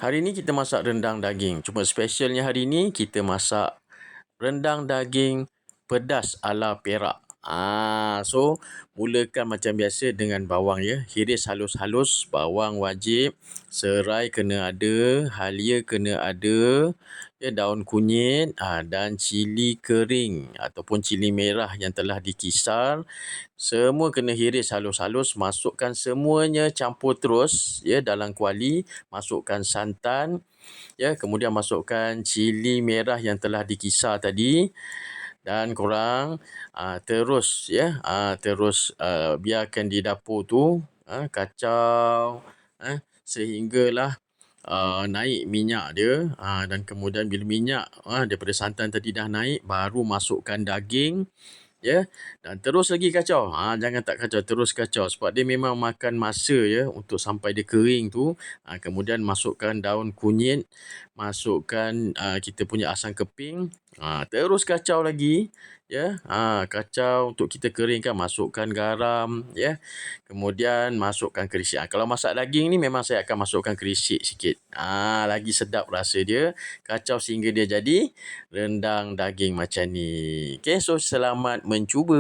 Hari ni kita masak rendang daging. Cuma specialnya hari ni kita masak rendang daging pedas ala Perak. So mulakan macam biasa dengan bawang ya. Hiris halus-halus, bawang wajib, serai kena ada, halia kena ada, ya, daun kunyit dan cili kering ataupun cili merah yang telah dikisar. Semua kena hiris halus-halus, masukkan semuanya, campur terus ya dalam kuali, masukkan santan, ya, kemudian masukkan cili merah yang telah dikisar tadi dan korang terus ya terus biarkan di dapur tu kacau sehinggalah naik minyak dia dan kemudian bila minyak daripada santan tadi dah naik, baru masukkan daging. Ya, dan terus lagi kacau. Jangan tak kacau, terus kacau sebab dia memang makan masa ya untuk sampai dia kering tu. Kemudian masukkan daun kunyit, masukkan kita punya asam keping. Terus kacau lagi ya. Kacau untuk kita keringkan, masukkan garam ya. Kemudian masukkan kerisik. Kalau masak daging ni memang saya akan masukkan kerisik sikit. Lagi sedap rasa dia. Kacau sehingga dia jadi rendang daging macam ni. Okey, so selamat mencuba.